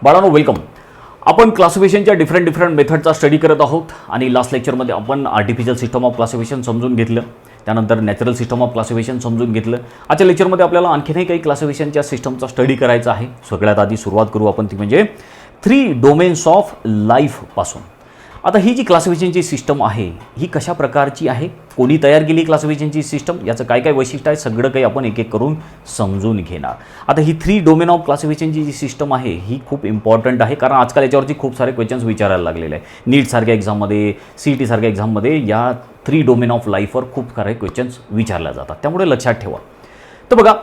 बाळांनो वेलकम. आपण क्लासिफिकेशनच्या डिफरंट मेथडचा स्टडी करत आहोत आणि लास्ट लेक्चरमध्ये आपण आर्टिफिशियल सिस्टम ऑफ क्लासिफिकेशन समजून घेतलं, त्यानंतर नॅचरल सिस्टम ऑफ क्लासिफिकेशन समजून घेतलं. आजच्या लेक्चरमध्ये आपल्याला आणखीनही काही क्लासिफिकेशनच्या सिस्टमचा स्टडी करायचा आहे. सगळ्यात आधी सुरुवात करू आपण ती म्हणजे 3 डोमेन्स ऑफ लाईफपासून. आता ही जी क्लासिफिकेशनची सिस्टम आहे ही कशा प्रकारची आहे, कोणी तयार केली क्लासिफिकेशनची सिस्टम, याचं काय काय वैशिष्ट्य आहे, सगळं काही आपण एक एक करून समजून घेणार. आता ही 3 डोमेन ऑफ क्लासिफिकेशनची जी सिस्टम आहे ही खूप इम्पॉर्टंट आहे, कारण आजकाल याच्यावरती खूप सारे क्वेश्चन्स विचारायला लागलेले आहे. नीटसारख्या एक्झाममध्ये, CET सारख्या एक्झाममध्ये या 3 डोमेन ऑफ लाईफवर खूप सारे क्वेश्चन्स विचारले जातात. त्यामुळे लक्षात ठेवा. तर बघा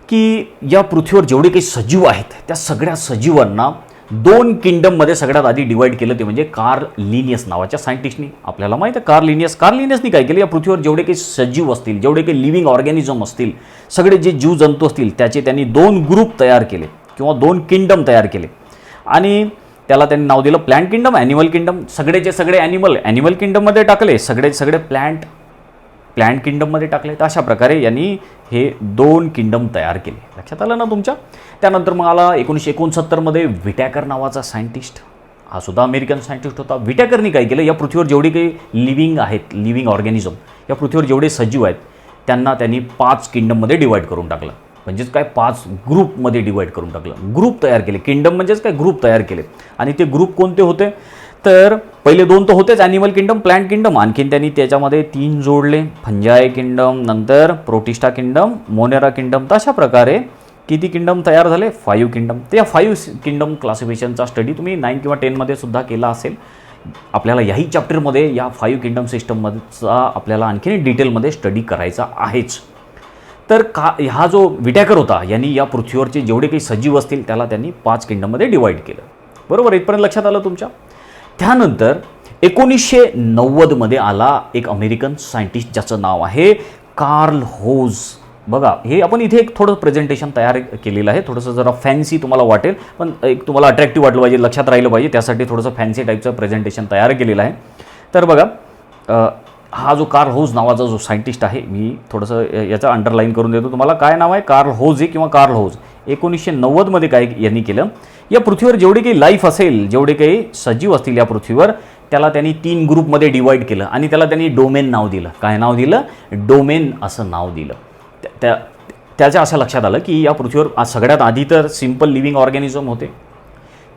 की या पृथ्वीवर जेवढे काही सजीव आहेत त्या सगळ्या सजीवांना 2 किंगडममध्ये सगळ्यात आधी डिवाइड केलं, ते म्हणजे कार्ल लिनियस नावाच्या सायंटिस्टनी. आपल्याला माहिती आहे कार्ल लिनियसनी काय केलं, या पृथ्वीवर जेवढे काही सजीव असतील, जेवढे काही लिव्हिंग ऑर्गॅनिझम असतील, सगळे जे जीवजंतू असतील त्याचे त्यांनी 2 ग्रुप तयार केले किंवा 2 किंगडम तयार केले आणि त्याला त्यांनी नाव दिलं प्लॅन्ट किंगडम, ॲनिमल किंगडम. सगळेचे सगळे ॲनिमल किंगडममध्ये टाकले, सगळे प्लॅन्ट किंगडममध्ये टाकले. तर अशा प्रकारे यांनी हे 2 किंगडम तयार केले. लक्षात आलं ना तुमच्या. त्यानंतर मग आला 1969मध्ये व्हिटॅकर नावाचा सायंटिस्ट, हा सुद्धा अमेरिकन सायंटिस्ट होता. व्हिटॅकरनी काय केलं, या पृथ्वीवर जेवढे काही लिव्हिंग ऑर्गॅनिझम, या पृथ्वीवर जेवढे सजीव आहेत त्यांनी 5 किंगडममध्ये डिवाईड करून टाकलं. म्हणजेच काय 5 ग्रुपमध्ये डिवाईड करून टाकलं, ग्रुप तयार केले. किंगडम म्हणजेच काय ग्रुप तयार केले. आणि ते ग्रुप कोणते होते, तर पहिले 2 तर होतेच, ॲनिमल किंगडम, प्लॅन्ट किंगडम. आणखीन त्यांनी त्याच्यामध्ये 3 जोडले, फंजाय किंगडम, नंतर प्रोटिस्टा किंगडम, मोनेरा किंगडम. तर अशा प्रकारे किती किंगडम तयार झाले, 5 किंगडम. तर या 5 किंगडम क्लासिफिकेशनचा स्टडी तुम्ही 9 किंवा 10मध्ये सुद्धा केला असेल. आपल्याला याही चॅप्टरमध्ये या 5 किंगडम सिस्टमचा आपल्याला आणखीन डिटेलमध्ये स्टडी करायचा आहेच. तर हा जो व्हिटॅकर होता यांनी या पृथ्वीवरचे जेवढे काही सजीव असतील त्याला त्यांनी 5 किंगडममध्ये डिवाईड केलं. बरोबर, इथपर्यंत लक्षात आलं तुमच्या. त्यानंतर 1990मध्ये आला एक अमेरिकन सायंटिस्ट ज्याचं नाव आहे कार्ल होज. बघा, हे आपण इथे एक थोडं प्रेझेंटेशन तयार केलेलं आहे. थोडंसं जरा फॅन्सी तुम्हाला वाटेल, पण एक तुम्हाला अट्रॅक्टिव्ह वाटलं पाहिजे, लक्षात राहिलं पाहिजे, त्यासाठी थोडंसं फॅन्सी टाईपचं प्रेझेंटेशन तयार केलेलं आहे. तर बघा, हा जो कार्ल होज नावाचा जो सायंटिस्ट आहे, मी थोडंसं याचा अंडरलाईन करून देतो तुम्हाला. काय नाव आहे, कार्ल होज आहे किंवा कार्ल होज. 1990मध्ये काय यांनी केलं, या पृथ्वीवर जेवढे काही लाईफ असेल, जेवढे काही सजीव असतील या पृथ्वीवर, त्याला त्यांनी 3 ग्रुपमध्ये डिवाईड केलं आणि त्याला त्यांनी डोमेन नाव दिलं. काय नाव दिलं, डोमेन असं नाव दिलं. त्याच्या असं लक्षात आलं की या पृथ्वीवर सगळ्यात आधी तर सिम्पल लिव्हिंग ऑर्गॅनिझम होते.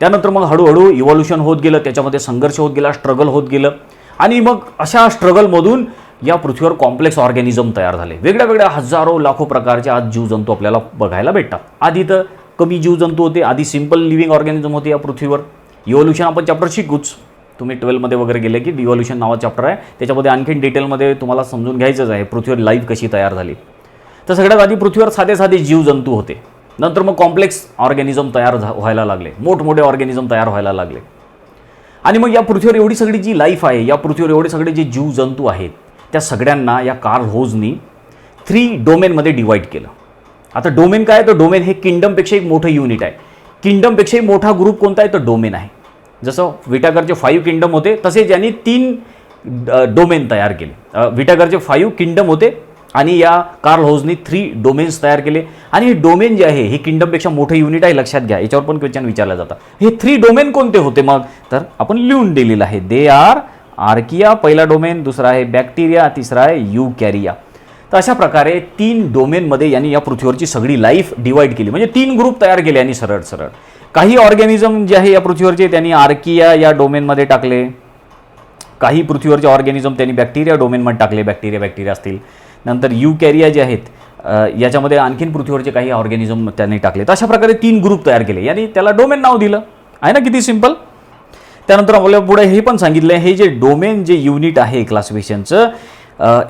त्यानंतर मग हळूहळू इव्हॉल्युशन होत गेलं, त्याच्यामध्ये संघर्ष होत गेला, स्ट्रगल होत गेलं आणि मग अशा स्ट्रगलमधून या पृथ्वीवर कॉम्प्लेक्स ऑर्गॅनिझम तयार झाले. वेगळ्या हजारो लाखो प्रकारचे आज जीवजंतू आपल्याला बघायला भेटतात. आधी तर कमी जीवजंतू होते, आधी सिम्पल लिव्हिंग ऑर्गॅनिझम होते या पृथ्वीवर. इव्हॉल्युशन आपण चॅप्टर शिकूच, तुम्ही 12मध्ये वगैरे गेले की इव्हॉल्युशन नावाचं चॅप्टर आहे, त्याच्यामध्ये आणखीन डिटेलमध्ये तुम्हाला समजून घ्यायचंच आहे पृथ्वीवर लाईफ कशी तयार झाली. तर सगळ्यात आधी पृथ्वीवर साधे जीवजंतू होते, नंतर मग कॉम्प्लेक्स ऑर्गॅनिझम तयार व्हायला लागले, मोठमोठे ऑर्गॅनिझम तयार व्हायला लागले. आणि मग या पृथ्वीवर एवढी सगळी जी लाईफ आहे, या पृथ्वीवर एवढे सगळे जे जीवजंतू आहेत त्या सगळ्यांना या कार्ल होजनी 3 डोमेनमध्ये डिवाईड केलं. आता डोमेन काय आहे, तर डोमेन हे किंगडमपेक्षा एक मोठं युनिट आहे. किंगडमपेक्षाही मोठा ग्रुप कोणता आहे, तर डोमेन आहे. जसं व्हिटॅकरचे 5 किंगडम होते तसेच यांनी 3 डोमेन तयार केले. व्हिटॅकरचे 5 किंगडम होते आणि या कार्ल होजनी 3 डोमेन्स तयार केले. आणि हे डोमेन जे आहे हे किंगडमपेक्षा मोठं युनिट आहे, लक्षात घ्या. याच्यावर पण क्वेश्चन विचारला जातं. हे 3 डोमेन कोणते होते मग, तर आपण लिहून दिलेलं आहे. दे आर आर्किया पहिला डोमेन, दुसरा आहे बॅक्टेरिया, तिसरा आहे युकॅरिया. तर अशा प्रकारे 3 डोमेनमध्ये यांनी या पृथ्वीवरची सगळी लाईफ डिवाईड केली, म्हणजे 3 ग्रुप तयार केले आणि सरळ. काही ऑर्गॅनिझम जे आहे या पृथ्वीवरचे त्यांनी आर्किया या डोमेनमध्ये टाकले, काही पृथ्वीवरचे ऑर्गॅनिझम त्यांनी बॅक्टेरिया डोमेनमध्ये टाकले, बॅक्टेरिया असतील. नंतर युकॅरिया जे आहेत याच्यामध्ये आणखीन पृथ्वीवरचे काही ऑर्गॅनिझम त्यांनी टाकले. तर अशा प्रकारे 3 ग्रुप तयार केले, यांनी त्याला डोमेन नाव दिलं आहे ना, किती सिम्पल. त्यानंतर आपल्या पुढे हे पण सांगितलं, हे जे डोमेन जे युनिट आहे क्लासिफिकेशनचं,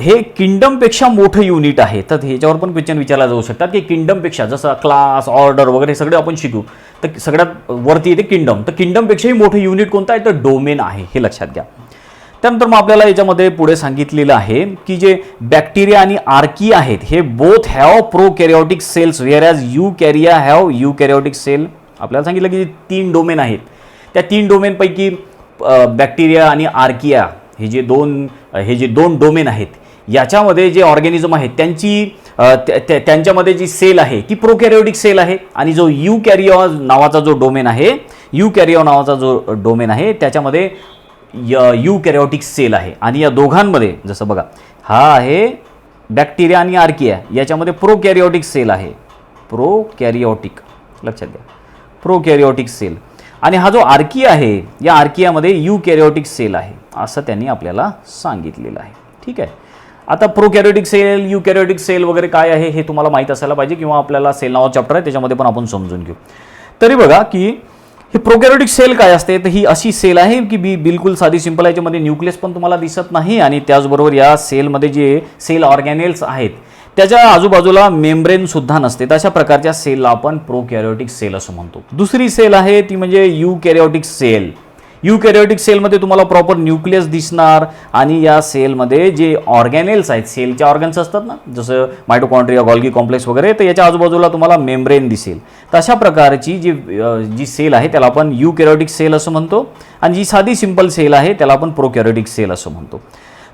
हे किंगडमपेक्षा मोठं युनिट आहे. तर ह्याच्यावर पण क्वेश्चन विचारला जाऊ शकतात की किंगडमपेक्षा, जसं क्लास, ऑर्डर वगैरे सगळे आपण शिकू, तर सगळ्यात वरती येते किंगडम. तर किंगडमपेक्षाही मोठं युनिट कोणतं आहे, तर डोमेन आहे, हे लक्षात घ्या. त्यानंतर मग आपल्याला याच्यामध्ये पुढे सांगितलेलं आहे की जे बॅक्टेरिया आणि आर्किया आहेत हे both have prokaryotic cells, whereas eukarya have eukaryotic cell. आपल्याला सांगितलं की 3 डोमेन आहेत, त्या 3 डोमेनपैकी बॅक्टेरिया आणि आर्किया हे जे दोन डोमेन आहेत याच्यामध्ये जे ऑर्गॅनिझम आहेत त्यांची त्यांच्यामध्ये जी सेल आहे ती प्रोकॅरियोटिक सेल आहे, आणि जो यूकॅरिओ नावाचा जो डोमेन आहे, यूकॅरिओ नावाचा जो डोमेन आहे त्याच्यामध्ये यूकॅरियोटिक सेल आहे. आणि या दोघांमध्ये जसं बघा, हा आहे बॅक्टेरिया आणि आर्किया, याच्यामध्ये प्रोकॅरियोटिक सेल आहे, प्रोकॅरियोटिक, लक्षात घ्या, प्रोकॅरियोटिक सेल. आणि हा जो आर्किया आहे, या आर्कियामध्ये यूकॅरियोटिक सेल आहे असं त्यांनी आपल्याला सांगितलेलं आहे. ठीक आहे. आता प्रोकॅरियोटिक सेल, यूकॅरियोटिक सेल वगैरे काय आहे हे तुम्हाला माहीत असायला पाहिजे, किंवा आपल्याला सेल नावाचं चॅप्टर आहे त्याच्यामध्ये पण आपण समजून घेऊ. तरी बघा की हे प्रोकॅरियोटिक सेल काय असते, तर ही अशी सेल आहे की बिलकुल साधी सिंपल आहे, याच्यामध्ये न्यूक्लियस पण तुम्हाला दिसत नाही, आणि त्याचबरोबर या सेलमध्ये जे सेल ऑर्गॅनेल्स आहेत त्याच्या आजूबाजूला मेम्ब्रेन सुद्धा नसते. तशा प्रकारच्या सेलला आपण प्रोकॅरियोटिक सेल असं म्हणतो. दुसरी सेल आहे ती म्हणजे यूकॅरियोटिक सेल. यूकॅरियोटिक सेलमध्ये तुम्हाला प्रॉपर न्यूक्लियस दिसणार, आणि या सेलमध्ये जे ऑर्गॅनेल्स आहेत, सेलचे ऑर्गन्स असतात ना, जसं मायटोकॉन्ड्रिया, गॉल्गी कॉम्प्लेक्स वगैरे, तर याच्या आजूबाजूला तुम्हाला मेम्ब्रेन दिसेल. तशा प्रकारची जी सेल आहे त्याला आपण यूकॅरियोटिक सेल असं म्हणतो, आणि जी साधी सिंपल सेल आहे त्याला आपण प्रोकॅरियोटिक सेल असं म्हणतो.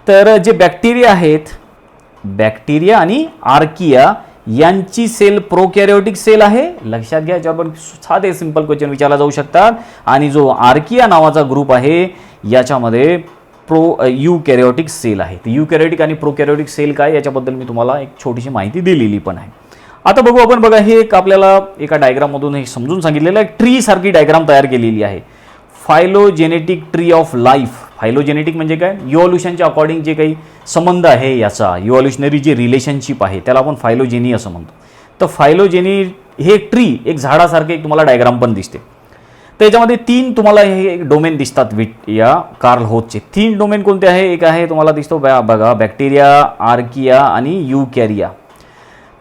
तर जे बॅक्टेरिया आहेत, बॅक्टेरिया आणि आर्किया यांची सेल प्रोकॅरियोटिक सेल आहे. लक्षात घ्या, याच्यावर साधे सिंपल क्वेश्चन विचारला जाऊ शकतात. आणि जो आर्किया नावाचा ग्रुप आहे याच्यामध्ये यूकॅरियोटिक सेल आहे. तर यूकॅरियोटिक आणि प्रोकॅरियोटिक सेल काय याच्याबद्दल मी तुम्हाला एक छोटीशी माहिती दिलेली पण आहे. आता बघू आपण, बघा हे एक आपल्याला एका डायग्राममधून हे समजून सांगितलेलं आहे, ट्री सारखी डायग्राम तयार केलेली आहे. Phylogenetic tree of life. Phylogenetic म्हणजे काय, इव्हॉल्युशनच्या अकॉर्डिंग जे काही संबंध आहे याचा, इव्हॉल्युशनरी जे रिलेशनशिप आहे त्याला आपण फायलोजेनी असं म्हणतो. तर फायलोजेनी हे ट्री एक झाडासारखे एक तुम्हाला डायग्राम पण दिसते. तर याच्यामध्ये 3 तुम्हाला हे डोमेन दिसतात या कार्ल होथचे. 3 डोमेन कोणते आहे, एक आहे तुम्हाला दिसतो बघा बॅक्टेरिया, आर्किया आणि यूकॅरिया.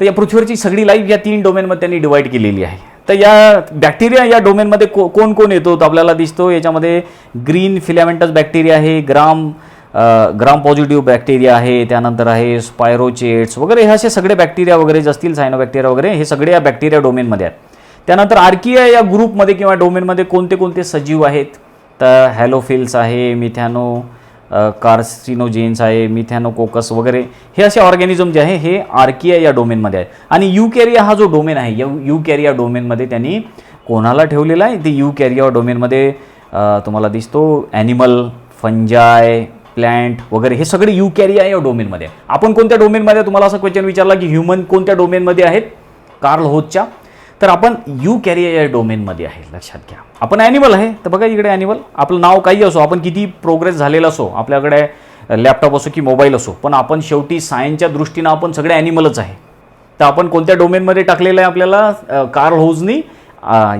तर या पृथ्वीवरची सगळी लाईफ या 3 डोमेनमध्ये त्यांनी डिवाईड केलेली आहे. तर या बॅक्टेरिया या डोमेनमध्ये कोण कोण येतो तर आपल्याला दिसतो, याच्यामध्ये ग्रीन फिलामेंटस बॅक्टेरिया आहे, ग्राम पॉझिटिव्ह बॅक्टेरिया आहे, त्यानंतर आहे स्पायरोचेट्स वगैरे, हे असे सगळे बॅक्टेरिया वगैरे जे असतील, सायनोबॅक्टेरिया वगैरे, हे सगळे या बॅक्टेरिया डोमेनमध्ये आहेत. त्यानंतर आर्किया या ग्रुपमध्ये किंवा डोमेनमध्ये कोणते कोणते सजीव आहेत, तर हॅलोफिल्स आहे, मिथॅनो कार्सिनोजेन्स आहे, मिथॅनोकोकस वगैरे, हे असे ऑर्गॅनिझम जे आहे हे आर्किया या डोमेनमध्ये आहे. आणि यूकॅरिया हा जो डोमेन आहे, यूकॅरिया डोमेनमध्ये त्यांनी कोणाला ठेवलेला आहे, ते यूकॅरिया डोमेनमध्ये तुम्हाला दिसतो ॲनिमल, फंजाय, प्लॅन्ट वगैरे, हे सगळे यूकॅरिया या डोमेनमध्ये आहे. आपण कोणत्या डोमेनमध्ये, तुम्हाला असा क्वेश्चन विचारला की ह्युमन कोणत्या डोमेनमध्ये आहेत कार्ल होथच्या, तर आपण यूकॅरिया या डोमेनमध्ये आहे. लक्षात घ्या, आपण ॲनिमल आहे, तर बघा इकडे ॲनिमल, आपलं नाव काही असो, आपण किती प्रोग्रेस झालेला असो, आपल्याकडे लॅपटॉप असो की मोबाईल असो, पण आपण शेवटी सायन्सच्या दृष्टीनं आपण सगळे ॲनिमलच आहे. तर आपण कोणत्या डोमेनमध्ये टाकलेलं आहे, आपल्याला कार्ल होथनी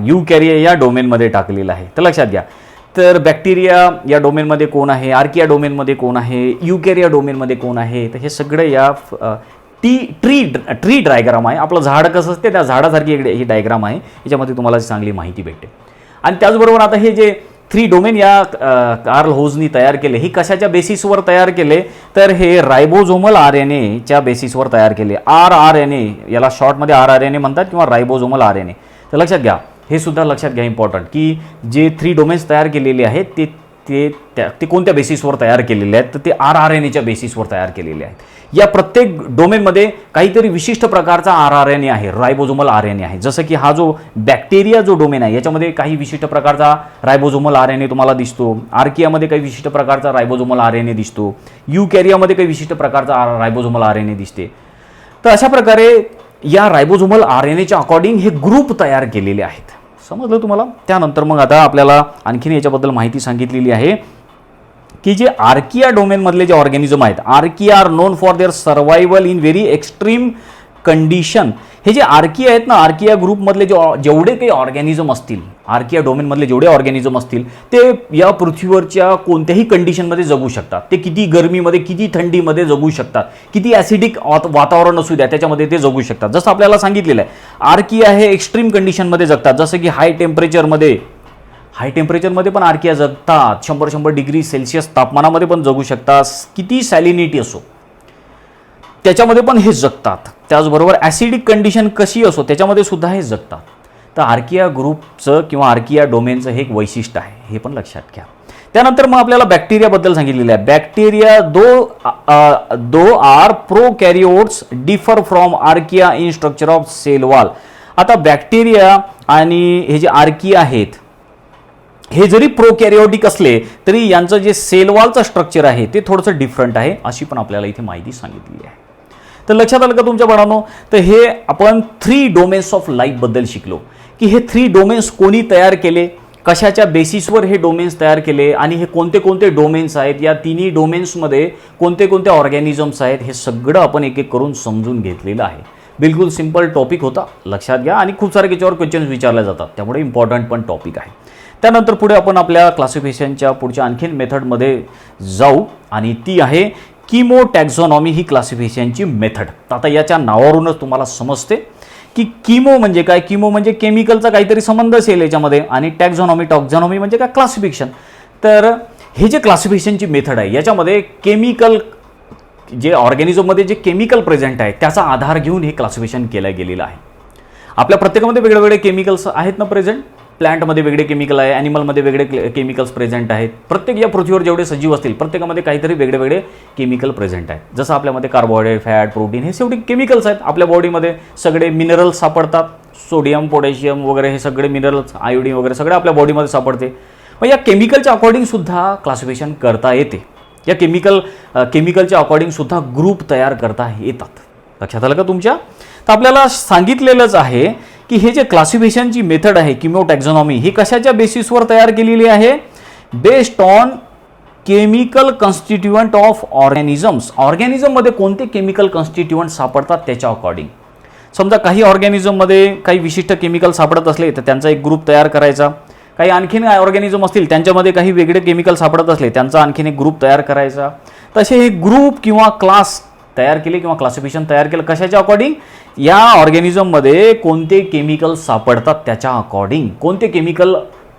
यूकॅरिया या डोमेनमध्ये टाकलेलं आहे. तर लक्षात घ्या, तर बॅक्टेरिया या डोमेनमध्ये कोण आहे, आर्किया डोमेनमध्ये कोण आहे, यूकॅरिया डोमेनमध्ये कोण आहे, तर हे सगळे या ट्री डायग्राम आहे. आपलं झाड कसं असते त्या झाडासारखी इकडे ही डायग्राम आहे, याच्यामध्ये तुम्हाला चांगली माहिती भेटते. आणि त्याचबरोबर आता हे जे 3 डोमेन या कार्ल होथनी तयार केले, हे कशाच्या बेसिसवर तयार केले, तर हे रायबोझोमल RNAच्या बेसिसवर तयार केले. RNA, याला शॉर्टमध्ये RNA म्हणतात किंवा रायबोझोमल RNA. तर लक्षात घ्या, हे सुद्धा लक्षात घ्या इम्पॉर्टंट, की जे 3 डोमेन्स तयार केलेले आहेत ते कोणत्या बेसिसवर तयार केलेले आहेत, तर ते RNAच्या बेसिसवर तयार केलेले आहेत. या प्रत्येक डोमेनमध्ये काहीतरी विशिष्ट प्रकारचा RNA आहे, रायबोझोमल RNA आहे. जसं की हा जो बॅक्टेरिया जो डोमेन आहे याच्यामध्ये काही विशिष्ट प्रकारचा रायबोझोमल RNA तुम्हाला दिसतो, आर्कियामध्ये काही विशिष्ट प्रकारचा रायबोझोमल RNA दिसतो, यूकॅरियामध्ये काही विशिष्ट प्रकारचा रायबोझोमल RNA दिसते. तर अशा प्रकारे या रायबोझोमल RNAच्या अकॉर्डिंग हे ग्रुप तयार केलेले आहेत. समजलं तुम्हाला. त्यानंतर मग आता आपल्याला आणखीन याच्याबद्दल माहिती सांगितलेली आहे की जे आर्किया डोमेनमधले जे ऑर्गॅनिझम आहेत, archaea are known for their survival in very extreme condition. हे जे आर्किया आहेत ना, आर्किया ग्रुपमधले जेवढे काही ऑर्गॅनिझम असतील, आर्किया डोमेनमधले जेवढे ऑर्गॅनिझम असतील, ते या पृथ्वीवरच्या कोणत्याही कंडिशनमध्ये जगू शकतात. ते किती गरमीमध्ये, किती थंडीमध्ये जगू शकतात, किती ॲसिडिक वातावरण असू द्या त्याच्यामध्ये ते जगू शकतात. जसं आपल्याला सांगितलेलं आहे, आर्किया हे एक्स्ट्रीम कंडिशनमध्ये जगतात. जसं की हाय टेम्परेचरमध्ये पण आर्किया जगतात, 100 डिग्री सेल्सिअस तापमानामध्ये पण जगू शकतात, किती सॅलिनिटी असो त्याच्यामध्ये पण हे जगतात. त्याचबरोबर ॲसिडिक कंडिशन कशी असो त्याच्यामध्ये सुद्धा हे जगतात. तर आर्किया ग्रुपचं किंवा आर्किया डोमेनचं हे एक वैशिष्ट्य आहे, हे पण लक्षात घ्या. त्यानंतर मग आपल्याला बॅक्टेरियाबद्दल सांगितलेलं आहे. Bacteria though are prokaryotes differ from archaea in structure of cell wall. आता बॅक्टेरिया आणि हे जे आर्किया आहेत हे जरी प्रोकॅरियोटिक असले तरी यांचं जे सेल वॉलचं स्ट्रक्चर आहे ते थोडंसं डिफरंट आहे, अशी पण आपल्याला इथे माहिती सांगितलेली आहे. तर लक्षात आलं का तुमच्या बाळांनो? तर हे आपण 3 डोमेन्स ऑफ लाईफबद्दल शिकलो की हे 3 डोमेन्स कोणी तयार केले, कशाच्या बेसिसवर हे डोमेन्स तयार केले आणि हे कोणते कोणते डोमेन्स आहेत, या तिन्ही डोमेन्समध्ये कोणते कोणते ऑर्गॅनिझम्स आहेत, हे सगळं आपण एक एक करून समजून घेतलेलं आहे. बिलकुल सिंपल टॉपिक होता, लक्षात घ्या. आणि खूप सारे त्याच्यावर क्वेश्चन्स विचारले जातात, त्यामुळे इम्पॉर्टंट पण टॉपिक आहे. त्यानंतर पुढे आपण आपल्या क्लासिफिकेशनच्या पुढच्या आणखीन मेथडमध्ये जाऊ आणि ती आहे कीमोटॅक्झॉनॉमी ही क्लासिफिकेशनची मेथड. आता याच्या नावावरूनच तुम्हाला समजते की कीमो म्हणजे काय. कीमो म्हणजे केमिकलचा काहीतरी संबंध असेल याच्यामध्ये, आणि टॅक्झॉनॉमी म्हणजे काय, क्लासिफिकेशन. तर हे जे क्लासिफिकेशनची मेथड आहे याच्यामध्ये केमिकल जे ऑर्गॅनिझममध्ये जे केमिकल प्रेझेंट आहे त्याचा आधार घेऊन हे क्लासिफिकेशन केलं गेलेलं आहे. आपल्या प्रत्येकामध्ये वेगवेगळे केमिकल्स आहेत ना प्रेझेंट. प्लांटमध्ये वेगळे केमिकल आहे, ॲनिमलमध्ये वेगळे केमिकल्स प्रेझेंट आहेत. प्रत्येक या पृथ्वीवर जेवढे सजीव असतील प्रत्येकामध्ये काहीतरी वेगळे वेगळे केमिकल प्रेझेंट आहेत. जसं आपल्यामध्ये कार्बोहायड्रेट, फॅट, प्रोटीन हे शेवटी केमिकल्स आहेत. आपल्या बॉडीमध्ये सगळे मिनरल्स सापडतात, सोडियम, पोटॅशियम वगैरे हे सगळे मिनरल्स, आयोडीन वगैरे सगळे आपल्या बॉडीमध्ये सापडते. मग या केमिकलच्या अकॉर्डिंगसुद्धा क्लासिफिकेशन करता येते. या केमिकलच्या अकॉर्डिंगसुद्धा ग्रुप तयार करता येतात. लक्षात आलं का तुमच्या? तर आपल्याला सांगितलेलंच आहे की हे जे क्लासिफिकेशनची मेथड आहे कीमोटॅक्झॉनॉमी ही कशाच्या बेसिसवर तयार केलेली आहे. Based on chemical constituent of organisms. ऑर्गॅनिझममध्ये कोणते केमिकल कॉन्स्टिट्युएंट सापडतात त्याच्या अकॉर्डिंग. समजा काही ऑर्गॅनिझममध्ये काही विशिष्ट केमिकल सापडत असले तर त्यांचा एक ग्रुप तयार करायचा. काही आणखीन ऑर्गॅनिझम असतील त्यांच्यामध्ये काही वेगळे केमिकल सापडत असले त्यांचा आणखीन एक ग्रुप तयार करायचा. तसे हे ग्रुप किंवा क्लास तयार केले किंवा क्लासिफिकेशन तयार केलं कशाच्या अकॉर्डिंग. या ऑर्गॅनिझममध्ये कोणते केमिकल सापडतात त्याच्या अकॉर्डिंग, कोणते केमिकल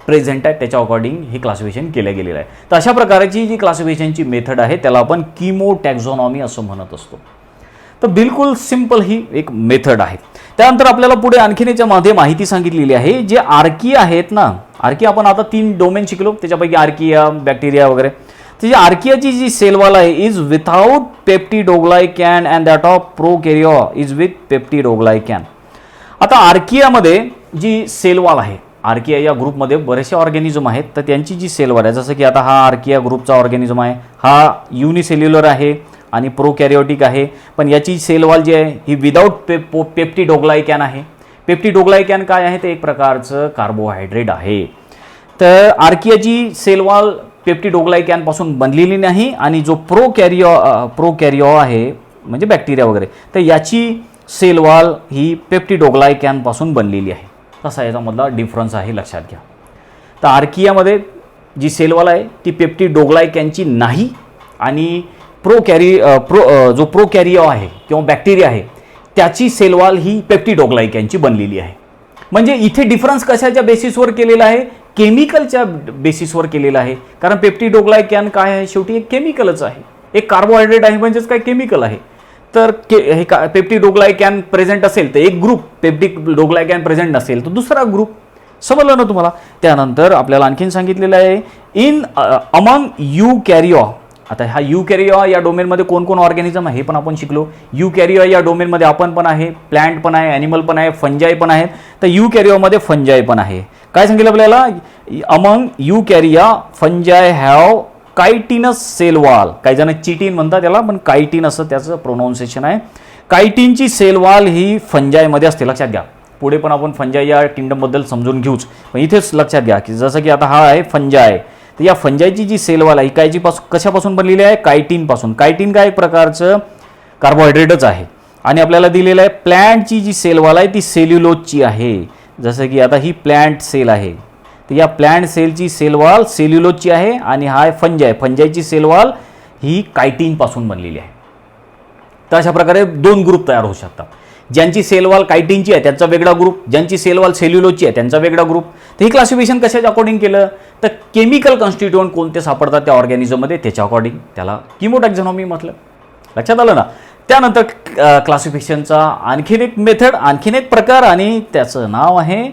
प्रेझेंट आहेत त्याच्या अकॉर्डिंग हे क्लासिफिकेशन केलं गेलेलं आहे. तर अशा प्रकारची जी क्लासिफिकेशनची मेथड आहे त्याला आपण कीमोटॅक्झॉनॉमी असं म्हणत असतो. तर बिलकुल सिंपल ही एक मेथड आहे. त्यानंतर आपल्याला पुढे आणखीन याच्यामध्ये माहिती सांगितलेली आहे. जे आर्किया आहेत ना, आर्किया आपण आता 3 डोमेन शिकलो, त्याच्यापैकी आर्किया, बॅक्टेरिया वगैरे. त्याची आर्कियाची जी सेल वॉल आहे is without peptidoglycan and that of prokaryote is with peptidoglycan. आता आर्कियामध्ये जी सेल वॉल आहे, आर्किया या ग्रुपमध्ये बरेचसे ऑर्गॅनिझम आहेत, तर त्यांची जी सेल वॉल आहे, जसं की आता हा आर्किया ग्रुपचा ऑर्गॅनिझम आहे, हा युनिसेल्युलर आहे आणि प्रोकॅरिओटिक आहे. पण याची सेल वॉल जी आहे ही विदाऊट पेप्टिडोग्लायकॅन आहे. पेप्टिडोग्लायकॅन काय आहे, ते एक प्रकारचं कार्बोहायड्रेट आहे. तर आर्कियाची सेल वॉल पेप्टिडोग्लायकॅनपासून बनलेली नाही आणि जो प्रोकॅरिओ आहे म्हणजे बॅक्टेरिया वगैरे, तर याची सेल वॉल ही पेप्टिडोग्लायकॅनपासून बनलेली आहे. तसा याच्यामधला डिफरन्स आहे, लक्षात घ्या. तर आर्कियामध्ये जी सेल वॉल आहे ती पेप्टिडोग्लायकॅनची नाही आणि जो प्रोकॅरिओ आहे किंवा बॅक्टेरिया आहे त्याची सेल वॉल ही पेप्टिडोग्लायकॅनची बनलेली आहे. म्हणजे इथे डिफरन्स कशाच्या बेसिसवर केलेला आहे, केमिकलच्या बेसिसवर केलेला आहे. कारण पेप्टिडोग्लायकॅन काय आहे, शेवटी एक केमिकलच आहे, एक कार्बोहायड्रेट आहे, म्हणजेच काय केमिकल आहे. तर हे पेप्टिडोग्लायकॅन प्रेझेंट असेल तर एक ग्रुप, पेप्टिडोग्लायकॅन प्रेझेंट नसेल तर दुसरा ग्रुप. समजलं ना तुम्हाला? त्यानंतर आपल्याला आणखीन सांगितलेलं आहे इन अमंग युकॅरिओ. आता हा युकॅरिओ या डोमेनमध्ये कोण कोण ऑर्गॅनिझम आहे हे पण आपण शिकलो. युकॅरिओ या डोमेनमध्ये आपण पण आहे, प्लांट पण आहे, ॲनिमल पण आहे, फंजाई पण आहेत. तर युकॅरिओमध्ये फंजाई पण आहे. काय सांगितलं आपल्याला, among eukarya fungi have chitinous cell wall. काही जण चिटिन म्हणतात त्याला, पण कायटिन असं त्याचं प्रोनाऊन्सिएशन आहे. कायटिनची सेल वॉल ही फंजाईमध्ये असते, लक्षात घ्या. पुढे पण आपण फंजाई या किंगडमबद्दल समजून घेऊच, पण इथेच लक्षात घ्या की जसं की आता हा आहे फंजाई, तर या फंजाईची जी सेल वॉल आहे कायची कशापासून बनलेली आहे, कायटिनपासून. कायटिन काय एक प्रकारचं कार्बोहायड्रेटच आहे. आणि आपल्याला दिलेलं आहे प्लॅन्टची जी सेल वॉल आहे ती सेल्युलोजची आहे. जसं की आता ही प्लॅन्ट सेल आहे, तर या प्लॅन्ट सेलची सेल वॉल सेल्युलोजची आहे आणि हा आहे फंजाईची सेल वॉल ही कायटिनपासून बनलेली आहे. तर अशा प्रकारे 2 ग्रुप तयार होऊ शकतात. ज्यांची सेल वॉल कायटिनची आहे त्यांचा वेगळा ग्रुप, ज्यांची सेल वॉल सेल्युलोजची आहे त्यांचा वेगळा ग्रुप. तर हे क्लासिफिकेशन कशाच्या अकॉर्डिंग केलं, तर केमिकल कॉन्स्टिट्युएंट कोणते सापडतात त्या ऑर्गॅनिझममध्ये त्याच्या अकॉर्डिंग त्याला कीमोटॅक्झॉनॉमी म्हटलं. लक्षात आलं ना? त्यानंतर क्लासिफिकेशनचा आणखीन एक मेथड, आणखीन एक प्रकार, आणि त्याचं नाव आहे